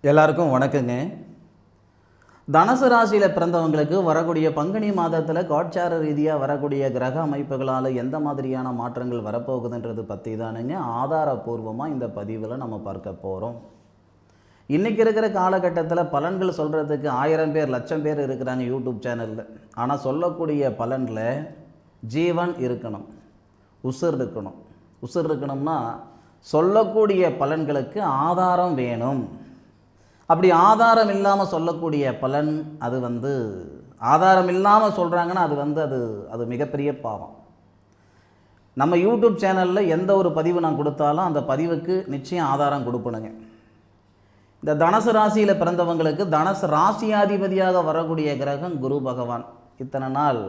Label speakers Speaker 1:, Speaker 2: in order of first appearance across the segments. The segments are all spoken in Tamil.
Speaker 1: எல்லாருக்கும் வணக்கங்க. தனுசு ராசியில் பிறந்தவங்களுக்கு வரக்கூடிய பங்குனி மாதத்தில் கோட்சார ரீதியாக வரக்கூடிய கிரக அமைப்புகளால் எந்த மாதிரியான மாற்றங்கள் வரப்போகுதுன்றது பற்றி தானுங்க ஆதாரபூர்வமாக இந்த பதிவில் நம்ம பார்க்க போகிறோம். இன்றைக்கி இருக்கிற காலகட்டத்தில் பலன்கள் சொல்கிறதுக்கு 1000 பேர் லட்சம் பேர் இருக்கிறாங்க யூடியூப் சேனலில். ஆனால் சொல்லக்கூடிய பலனில் ஜீவன் இருக்கணும், உசுர் இருக்கணும். உசுர் இருக்கணும்னா சொல்லக்கூடிய பலன்களுக்கு ஆதாரம் வேணும். அப்படி ஆதாரம் இல்லாமல் சொல்லக்கூடிய பலன் அது ஆதாரம் இல்லாமல் சொல்கிறாங்கன்னா அது மிகப்பெரிய பாவம். நம்ம யூடியூப் சேனலில் எந்த ஒரு பதிவு நான் கொடுத்தாலும் அந்த பதிவுக்கு நிச்சயம் ஆதாரம் கொடுப்பணுங்க. இந்த தனுசு ராசியில் பிறந்தவங்களுக்கு தனுசு ராசியாதிபதியாக வரக்கூடிய கிரகம் குரு பகவான் இத்தனை நாள்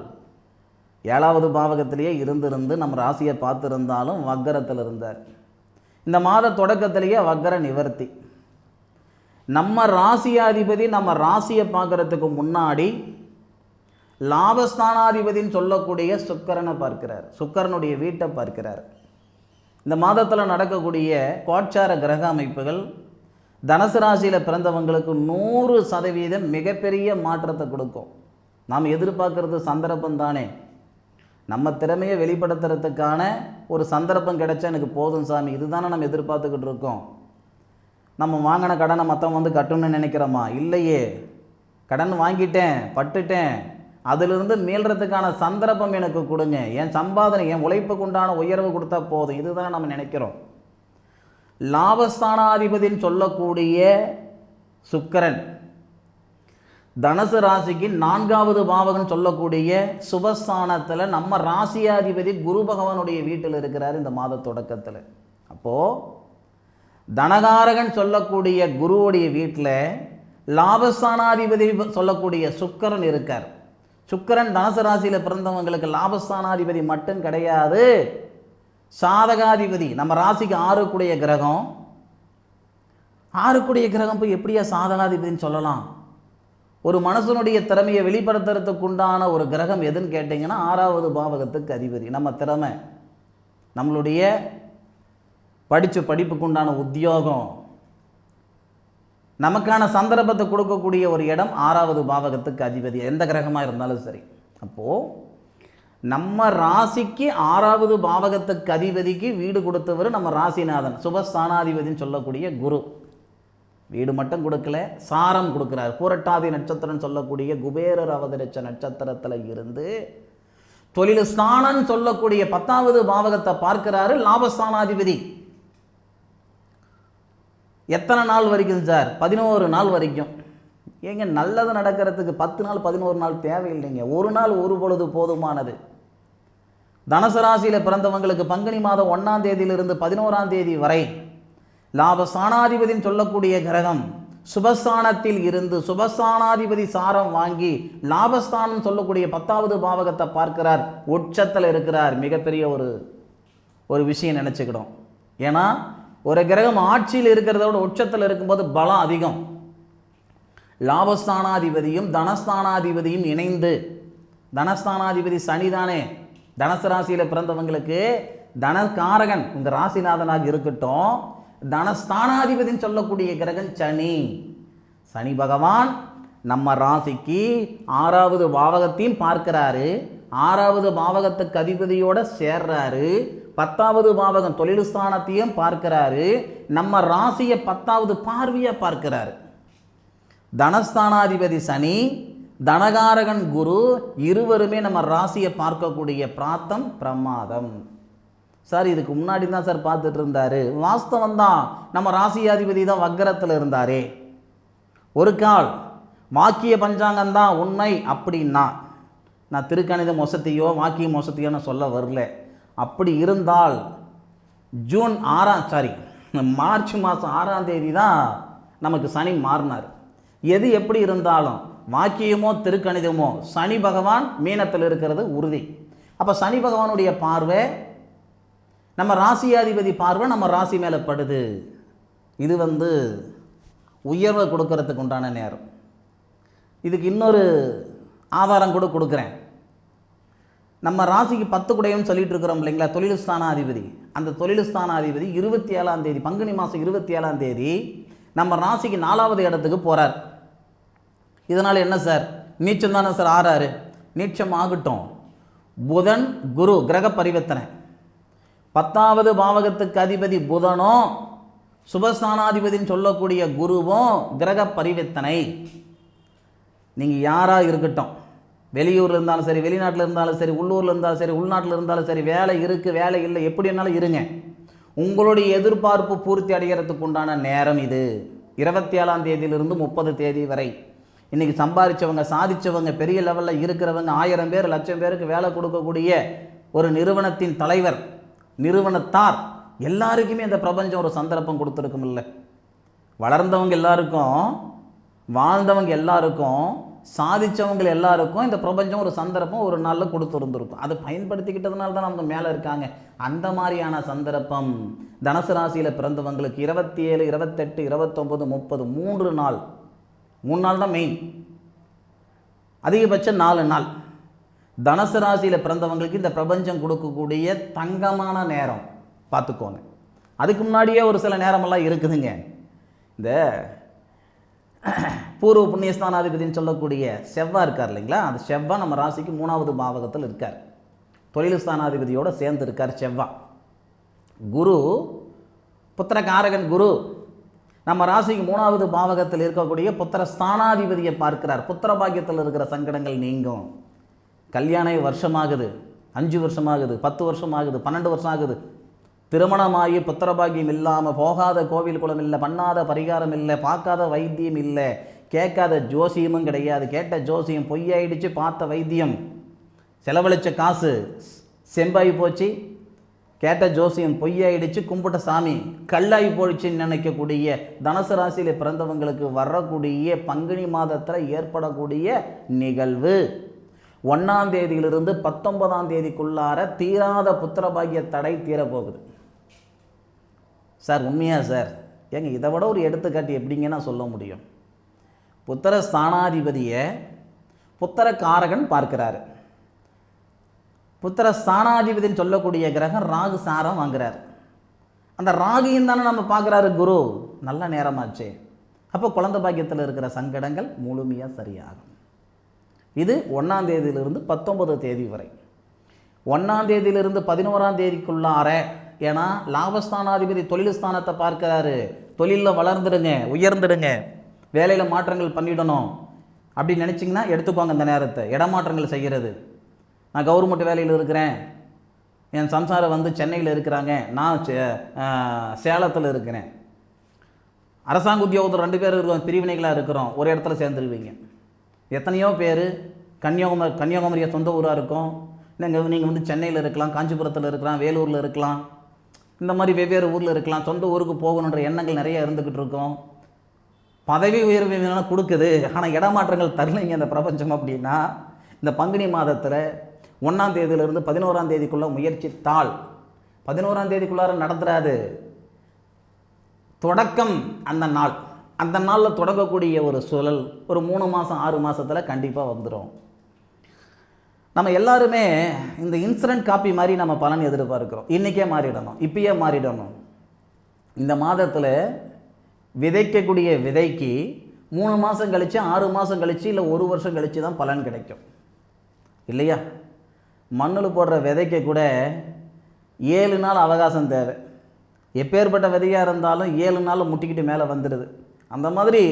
Speaker 1: 7வது பாவகத்திலேயே இருந்திருந்து நம்ம ராசியை பார்த்துருந்தாலும் வக்கரத்தில் இருந்தார். இந்த மாத தொடக்கத்திலேயே வக்கர நிவர்த்தி. நம்ம ராசியாதிபதி நம்ம ராசியை பார்க்குறதுக்கு முன்னாடி லாபஸ்தானாதிபதின்னு சொல்லக்கூடிய சுக்கிரனை பார்க்கிறார், சுக்கிரனுடைய வீட்டை பார்க்கிறார். இந்த மாதத்தில் நடக்கக்கூடிய கோட்சார கிரக அமைப்புகள் தனுசு ராசியில் பிறந்தவங்களுக்கு 100% மிகப்பெரிய மாற்றத்தை கொடுக்கும். நாம் எதிர்பார்க்கறது சந்தர்ப்பம் தானே. நம்ம திறமையை வெளிப்படுத்துறதுக்கான ஒரு சந்தர்ப்பம் கிடைச்சா எனக்கு போதும் சாமி, இதுதானே நம்ம எதிர்பார்த்துக்கிட்டு இருக்கோம். நம்ம வாங்கின கடனை மற்றவங்க கட்டணும்னு நினைக்கிறோமா? இல்லையே. கடன் வாங்கிட்டேன், பட்டுட்டேன், அதிலிருந்து மீள்றதுக்கான சந்தர்ப்பம் எனக்கு கொடுங்க, என் சம்பாதனை என் உழைப்புக்கு உண்டான உயர்வு கொடுத்தா போதும், இதுதானே நம்ம நினைக்கிறோம். லாபஸ்தானாதிபதின்னு சொல்லக்கூடிய சுக்கிரன் தனுசு ராசிக்கு 4வது பாவகம் சொல்லக்கூடிய சுபஸ்தானத்தில் நம்ம ராசியாதிபதி குரு பகவானுடைய வீட்டில் இருக்கிறார் இந்த மாத தொடக்கத்தில். அப்போது தனகாரகன் சொல்லக்கூடிய குருவுடைய வீட்டில் லாபஸ்தானாதிபதி சொல்லக்கூடிய சுக்கிரன் இருக்கார். சுக்கிரன் தனுசு ராசியில் பிறந்தவங்களுக்கு லாபஸ்தானாதிபதி மட்டும் கிடையாது, சாதகாதிபதி. நம்ம ராசிக்கு 6 கிரகம். 6 கிரகம் போய் எப்படியா சாதகாதிபதினு சொல்லலாம்? ஒரு மனுஷனுடைய திறமையை வெளிப்படுத்துறதுக்கு உண்டான ஒரு கிரகம் எதுன்னு கேட்டிங்கன்னா 6வது பாவகத்துக்கு அதிபதி. நம்ம திறமை, நம்மளுடைய படிப்புக்கு உண்டான உத்தியோகம், நமக்கான சந்தர்ப்பத்தை கொடுக்கக்கூடிய ஒரு இடம் 6வது பாவகத்துக்கு அதிபதி, எந்த கிரகமாக இருந்தாலும் சரி. அப்போது நம்ம ராசிக்கு 6வது பாவகத்துக்கு அதிபதிக்கு வீடு கொடுத்தவர் நம்ம ராசிநாதன், சுபஸ்தானாதிபதினு சொல்லக்கூடிய குரு. வீடு மட்டும் கொடுக்கல, சாரம் கொடுக்குறார். பூரட்டாதி நட்சத்திரம் சொல்லக்கூடிய குபேரர் அவதரிச்ச நட்சத்திரத்தில் இருந்து தொழில் ஸ்தானம் சொல்லக்கூடிய 10வது பாவகத்தை பார்க்கிறாரு லாபஸ்தானாதிபதி. எத்தனை நாள் வரைக்கும் சார்? 11 நாள் வரைக்கும். ஏங்க, நல்லது நடக்கிறதுக்கு 10 நாள் 11 நாள் தேவையில்லைங்க. ஒரு நாள் ஒரு பொழுது போதுமானது. தனுசு ராசியில் பிறந்தவங்களுக்கு பங்குனி மாதம் 1ஆம் தேதியிலிருந்து 11ஆம் தேதி வரை லாபஸ்தானாதிபதினு சொல்லக்கூடிய கிரகம் சுபஸ்தானத்தில் இருந்து சுபஸ்தானாதிபதி சாரம் வாங்கி லாபஸ்தானம் சொல்லக்கூடிய 10வது பாவகத்தை பார்க்கிறார், உச்சத்தில் இருக்கிறார். மிகப்பெரிய ஒரு விஷயம் நினச்சிக்கிடும். ஏன்னா ஒரு கிரகம் ஆட்சியில் இருக்கிறத விட உச்சத்தில் இருக்கும்போது பலம் அதிகம். லாபஸ்தானாதிபதியும் தனஸ்தானாதிபதியும் இணைந்து, தனஸ்தானாதிபதி சனிதானே. தனுசு ராசியில் பிறந்தவங்களுக்கு தனகாரகன் உங்கள் ராசிநாதனாக இருக்கட்டும், தனஸ்தானாதிபதினு சொல்லக்கூடிய கிரகம் சனி. சனி பகவான் நம்ம ராசிக்கு 6வது பாவகத்தையும் பார்க்கிறாரு, 6வது பாவகத்துக்கு அதிபதியோட சேர்றாரு, 10வது பாவகம் தொழில் ஸ்தானத்தையும் பார்க்கிறாரு, நம்ம ராசியை 10வது பார்வையாக பார்க்கிறாரு. தனஸ்தானாதிபதி சனி, தனகாரகன் குரு, இருவருமே நம்ம ராசியை பார்க்கக்கூடிய பிராத்தம் பிரமாதம். சார் இதுக்கு முன்னாடி தான் சார் பார்த்துட்டு இருந்தாரு. வாஸ்தவம் தான், நம்ம ராசியாதிபதி தான் வக்கரத்தில் இருந்தாரே. ஒரு கால் வாக்கிய பஞ்சாங்கம் தான் உண்மை அப்படின்னா, நான் திருக்கணித மொசத்தையோ வாக்கிய மொசத்தையோன்னு சொல்ல வரல. அப்படி இருந்தால் மார்ச் மாதம் 6ஆம் தேதி தான் நமக்கு சனி மாறினார். எது எப்படி இருந்தாலும் வாக்கியமோ திருக்கணிதமோ சனி பகவான் மீனத்தில் இருக்கிறது உறுதி. அப்போ சனி பகவானுடைய பார்வை, நம்ம ராசியாதிபதி பார்வை நம்ம ராசி மேலே படுது. இது உயர்வை கொடுக்கறதுக்கு உண்டான நேரம். இதுக்கு இன்னொரு ஆதாரம் கூட கொடுக்குறேன். நம்ம ராசிக்கு 10 குடையம்னு சொல்லிட்டு இருக்கிறோம் இல்லைங்களா, தொழில் ஸ்தானாதிபதி. அந்த தொழில் ஸ்தானாதிபதி 27ஆம் தேதி, பங்குனி மாதம் 27ஆம் தேதி நம்ம ராசிக்கு 4வது இடத்துக்கு போகிறார். இதனால் என்ன சார், நீச்சம் தானே சார் ஆறாரு, நீச்சம் ஆகட்டும். புதன் குரு கிரக பரிவர்த்தனை, 10வது பாவகத்துக்கு அதிபதி புதனும் சுபஸ்தானாதிபதினு சொல்லக்கூடிய குருவும் கிரக பரிவர்த்தனை. நீங்கள் யாராக இருக்கட்டும், வெளியூரில் இருந்தாலும் சரி, வெளிநாட்டில் இருந்தாலும் சரி, உள்ளூரில் இருந்தாலும் சரி, உள்நாட்டில் இருந்தாலும் சரி, வேலை இருக்குது வேலை இல்லை எப்படி வேணாலும் இருங்க, உங்களுடைய எதிர்பார்ப்பு பூர்த்தி அடைகிறதுக்கு உண்டான நேரம் இது. 27ஆம் தேதியிலிருந்து 30 தேதி வரை இன்றைக்கி சம்பாதிச்சவங்க, சாதித்தவங்க, பெரிய லெவலில் இருக்கிறவங்க, 1000 பேர் 1,00,000 பேருக்கு வேலை கொடுக்கக்கூடிய ஒரு நிறுவனத்தின் தலைவர், நிறுவனத்தார் எல்லாருக்குமே இந்த பிரபஞ்சம் ஒரு சந்தர்ப்பம் கொடுத்துருக்கும். இல்லை, வளர்ந்தவங்க எல்லாருக்கும், வாழ்ந்தவங்க எல்லாருக்கும், சாதித்தவங்க எல்லாருக்கும் இந்த பிரபஞ்சம் ஒரு சந்தர்ப்பம் ஒரு நாளில் கொடுத்துருந்துருக்கும். அதை பயன்படுத்திக்கிட்டதுனால தான் அவங்க மேலே இருக்காங்க. அந்த மாதிரியான சந்தர்ப்பம் தனுசு ராசியில் பிறந்தவங்களுக்கு 27, 28, 29, 30 3 நாள், 3 நாள் தான் மெயின், அதிகபட்சம் 4 நாள் தனுசு ராசியில் பிறந்தவங்களுக்கு இந்த பிரபஞ்சம் கொடுக்கக்கூடிய தங்கமான நேரம் பார்த்துக்கோங்க. அதுக்கு முன்னாடியே ஒரு சில நேரமெல்லாம் இருக்குதுங்க. இந்த பூர்வ புண்ணியஸ்தானாதிபதினு சொல்லக்கூடிய செவ்வாய் இருக்கார் இல்லைங்களா, அந்த செவ்வாய் நம்ம ராசிக்கு 3வது பாவகத்தில் இருக்கார், தொழில் ஸ்தானாதிபதியோடு சேர்ந்து இருக்கார் செவ்வாய். குரு புத்திரகாரகன் குரு நம்ம ராசிக்கு 3வது பாவகத்தில் இருக்கக்கூடிய புத்திர ஸ்தானாதிபதியை பார்க்கிறார். புத்திர பாக்கியத்தில் இருக்கிற சங்கடங்கள் நீங்கும். கல்யாணம் வருஷமாகுது, 5 வருஷமாகுது, 10 வருஷமாகுது, 12 வருஷம் ஆகுது, திருமணமாகி புத்திரபாகியம் இல்லாமல் போகாத கோவில் குளம் இல்லை, பண்ணாத பரிகாரம் இல்லை, பார்க்காத வைத்தியம் இல்லை, கேட்காத ஜோசியமும் கிடையாது. கேட்ட ஜோசியம் பொய்யாயிடுச்சு, பார்த்த வைத்தியம் செலவழித்த காசு செம்பாகி போச்சு, கேட்ட ஜோசியம் பொய்யாயிடுச்சு, கும்பிட்ட சாமி கல்லாகி போயிடுச்சுன்னு நினைக்கக்கூடிய தனுசு ராசியில் பிறந்தவங்களுக்கு வரக்கூடிய பங்குனி மாதத்தில் ஏற்படக்கூடிய நிகழ்வு 1ஆம் தேதியிலிருந்து 19ஆம் தேதிக்குள்ளார தீராத புத்திரபாகிய தடை தீரப்போகுது. சார் உண்மையா சார்? ஏங்க இதை விட ஒரு எடுத்துக்காட்டு எப்படிங்கன்னா சொல்ல முடியும். புத்திர ஸ்தானாதிபதியை புத்திரகாரகன் பார்க்கிறாரு. புத்திர ஸ்தானாதிபதினு சொல்லக்கூடிய கிரகம் ராகு சாரம் வாங்குறார். அந்த ராகியும் தானே நம்ம பார்க்குறாரு குரு. நல்ல நேரமாச்சு. அப்போ குழந்தை பாக்கியத்தில் இருக்கிற சங்கடங்கள் முழுமையாக சரியாகும். இது 1ஆம் தேதியிலிருந்து 19 தேதி வரை. 1ஆம் தேதியிலிருந்து 11ஆம் தேதிக்குள்ளார, ஏன்னா லாபஸ்தானாதிபதி தொழில் ஸ்தானத்தை பார்க்கிறாரு. தொழிலில் வளர்ந்துடுங்க, உயர்ந்துடுங்க, வேலையில் மாற்றங்கள் பண்ணிடணும் அப்படின்னு நினச்சிங்கன்னா எடுத்துக்கோங்க. அந்த நேரத்தை இடமாற்றங்கள் செய்கிறது. நான் கவர்மெண்ட் வேலையில் இருக்கிறேன், என் சம்சாரம் வந்து சென்னையில் இருக்கிறாங்க, நான் சேலத்தில் இருக்கிறேன், அரசாங்க உத்தியோகத்தில் 2 பேர் இருக்கிறோம், பிரிவினைகளாக இருக்கிறோம், ஒரு இடத்துல சேர்ந்துருவீங்க. எத்தனையோ பேர் கன்னியாகுமரியை சொந்த ஊராக இருக்கும், நீங்கள் வந்து சென்னையில் இருக்கலாம், காஞ்சிபுரத்தில் இருக்கலாம், வேலூரில் இருக்கலாம், இந்த மாதிரி வெவ்வேறு ஊரில் இருக்கலாம். சொந்த ஊருக்கு போகணுன்ற எண்ணங்கள் நிறைய இருந்துக்கிட்டு இருக்கோம். பதவி உயர்வு கொடுக்குது, ஆனால் இடமாற்றங்கள் தரலைங்க இந்த பிரபஞ்சம். அப்படின்னா இந்த பங்குனி மாதத்தில் 1ஆம் தேதியிலிருந்து 11ஆம் தேதிக்குள்ளே முயற்சித்தால் 11ஆம் தேதிக்குள்ளார நடந்துடாது. தொடக்கம் அந்த நாளில் தொடங்கக்கூடிய ஒரு சூழல் ஒரு 3 மாதம் 6 மாதத்தில் கண்டிப்பாக வந்துடும். நம்ம எல்லாருமே இந்த இன்சூரன்ஸ் காப்பி மாதிரி நம்ம பலன் எதிர்பார்க்கிறோம். இன்றைக்கே மாறிடணும், இப்பயே மாறிடணும். இந்த மாதத்தில் விதைக்கக்கூடிய விதைக்கு 3 மாதம் கழித்து, 6 மாதம் கழித்து, இல்லை 1 வருஷம் கழித்து தான் பலன் கிடைக்கும் இல்லையா? மண்ணில் போடுற விதைக்க கூட 7 நாள் அவகாசம் தேவை. எப்பேற்பட்ட விதையாக இருந்தாலும் 7 நாள் முட்டிக்கிட்டு மேலே வந்துடுது. அந்த மாதிரி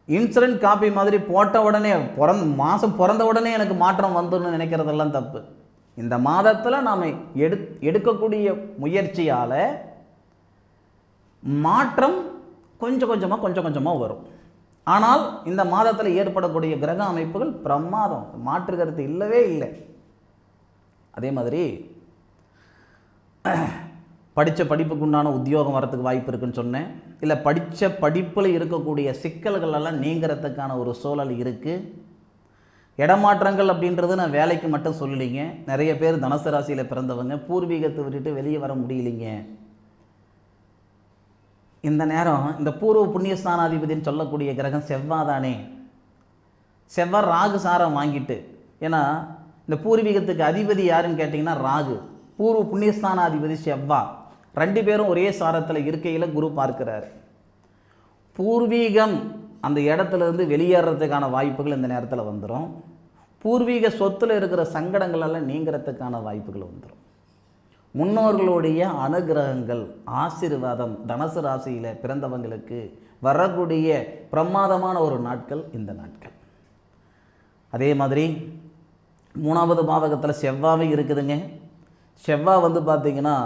Speaker 1: இன்சூரன்ஸ் காப்பி மாதிரி போட்ட உடனே மாதம் பிறந்த உடனே எனக்கு மாற்றம் வந்துடணும்னு நினைக்கிறதெல்லாம் தப்பு. இந்த மாதத்தில் நாம் எடுக்கக்கூடிய முயற்சியால் மாற்றம் கொஞ்சம் கொஞ்சமாக வரும். ஆனால் இந்த மாதத்தில் ஏற்படக்கூடிய கிரக அமைப்புகள் பிரமாதம், மாற்றுகிறது இல்லவே இல்லை. அதே மாதிரி படித்த படிப்புக்கு உண்டான உத்தியோகம் வரத்துக்கு வாய்ப்பு இருக்குன்னு சொன்னேன். இல்லை படித்த படிப்பில் இருக்கக்கூடிய சிக்கல்களெல்லாம் நீங்கிறதுக்கான ஒரு சூழல் இருக்குது. இடமாற்றங்கள் அப்படின்றது நான் வேலைக்கு மட்டும் சொல்லலைங்க. நிறைய பேர் தனுசு ராசியில் பிறந்தவங்க பூர்வீகத்தை விட்டுட்டு வெளியே வர முடியலைங்க. இந்த நேரம் இந்த பூர்வ புண்ணியஸ்தானாதிபதினு சொல்லக்கூடிய கிரகம் செவ்வாய் தானே. செவ்வாய் ராகு சாரம் வாங்கிட்டு, ஏன்னா இந்த பூர்வீகத்துக்கு அதிபதி யாருன்னு கேட்டிங்கன்னா ராகு, பூர்வ புண்ணியஸ்தானாதிபதி செவ்வாய், 2 பேரும் ஒரே சாரத்தில் இருக்கையில் குரு பார்க்கிறார். பூர்வீகம் அந்த இடத்துல இருந்து வெளியேறதுக்கான வாய்ப்புகள் இந்த நேரத்தில் வந்துடும். பூர்வீக சொத்தில் இருக்கிற சங்கடங்களெல்லாம் நீங்கிறதுக்கான வாய்ப்புகள் வந்துடும். முன்னோர்களுடைய அனுகிரகங்கள், ஆசீர்வாதம் தனுசு ராசியில் பிறந்தவங்களுக்கு வரக்கூடிய பிரமாதமான ஒரு நாட்கள் இந்த நாட்கள். அதே மாதிரி 3வது பாவகத்தில் செவ்வாய் இருக்குதுங்க. செவ்வாய் பார்த்திங்கன்னா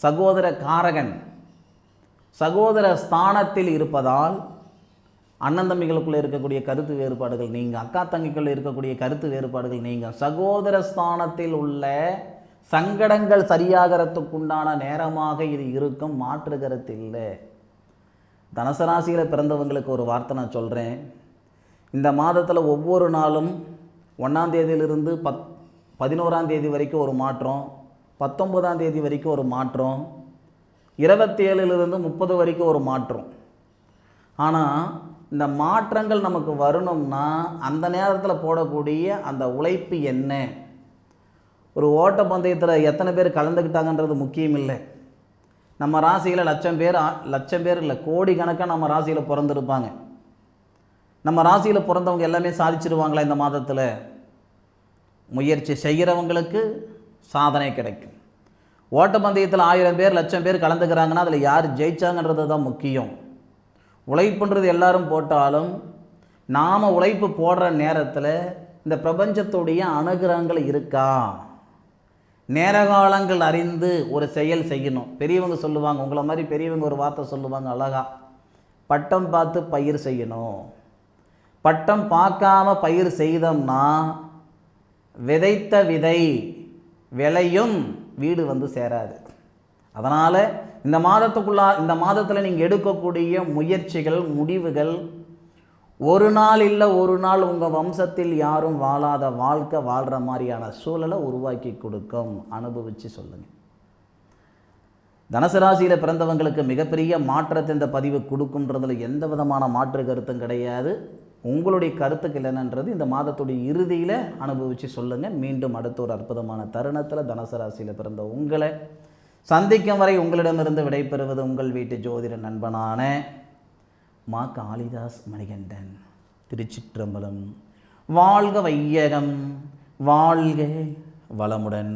Speaker 1: சகோதர காரகன், சகோதர ஸ்தானத்தில் இருப்பதால் அண்ணன் தம்பிகளுக்குள்ளே இருக்கக்கூடிய கருத்து வேறுபாடுகள் நீங்கள், அக்கா தங்கிக்குள்ளே இருக்கக்கூடிய கருத்து வேறுபாடுகள் நீங்கள், சகோதர ஸ்தானத்தில் உள்ள சங்கடங்கள் சரியாகிறதுக்குண்டான நேரமாக இது இருக்கும், மாற்று கருத்து இல்லை. தனுசு ராசியில் பிறந்தவங்களுக்கு ஒரு வார்த்தை நான் சொல்கிறேன். இந்த மாதத்தில் ஒவ்வொரு நாளும் 1ஆம் தேதியிலிருந்து 11ஆம் தேதி வரைக்கும் ஒரு மாற்றம், 19ஆம் தேதி வரைக்கும் ஒரு மாற்றம், 27லிருந்து 30 வரைக்கும் ஒரு மாற்றம். ஆனால் இந்த மாற்றங்கள் நமக்கு வரணும்னா அந்த நேரத்தில் போடக்கூடிய அந்த உழைப்பு என்ன? ஒரு ஓட்டப்பந்தயத்தில் எத்தனை பேர் கலந்துக்கிட்டாங்கன்றது முக்கியம் இல்லை. நம்ம ராசியில் லட்சம் பேர் இல்லை, கோடிக்கணக்காக நம்ம ராசியில் பிறந்திருப்பாங்க. நம்ம ராசியில் பிறந்தவங்க எல்லாமே சாதிச்சிருவாங்களா இந்த மாதத்தில்? முயற்சி செய்கிறவங்களுக்கு சாதனை கிடைக்கும். ஓட்டப்பந்தயத்தில் 1000 பேர் லட்சம் பேர் கலந்துக்கிறாங்கன்னா அதில் யார் ஜெயிச்சாங்கன்றது தான் முக்கியம். உழைப்புன்றது எல்லாரும் போட்டாலும் நாம் உழைப்பு போடுற நேரத்தில் இந்த பிரபஞ்சத்துடைய அனுகிரகங்கள் இருக்கா? நேரகாலங்கள் அறிந்து ஒரு செயல் செய்யணும். பெரியவங்க சொல்லுவாங்க, உங்களை மாதிரி பெரியவங்க ஒரு வார்த்தை சொல்லுவாங்க அழகா, பட்டம் பார்த்து பயிர் செய்யணும். பட்டம் பார்க்காம பயிர் செய்தோம்னா விதைத்த விதை விளையும், வீடு சேராது. அதனால் இந்த மாதத்தில் நீங்கள் எடுக்கக்கூடிய முயற்சிகள், முடிவுகள் ஒரு நாள் இல்லை ஒரு நாள் உங்கள் வம்சத்தில் யாரும் வாழாத வாழ்க்கை வாழ்கிற மாதிரியான சூழலை உருவாக்கி கொடுக்கும். அனுபவித்து சொல்லுங்கள். தனுசு ராசியில் பிறந்தவங்களுக்கு மிகப்பெரிய மாற்றத்தை இந்த பதிவு கொடுக்குன்றதில் எந்த விதமான மாற்று கருத்தும் கிடையாது. உங்களுடைய கருத்துக்கள் என்னன்றது இந்த மாதத்துடைய இறுதியில் அனுபவித்து சொல்லுங்கள். மீண்டும் அடுத்த ஒரு அற்புதமான தருணத்தில் தனுசு ராசியில் பிறந்த உங்களை சந்திக்கும் வரை உங்களிடமிருந்து விடைபெறுவது உங்கள் வீட்டு ஜோதிட நண்பனான மா. காளிதாஸ் மணிகண்டன். திருச்சிற்றம்பலம். வாழ்க வையகம், வாழ்க வளமுடன்.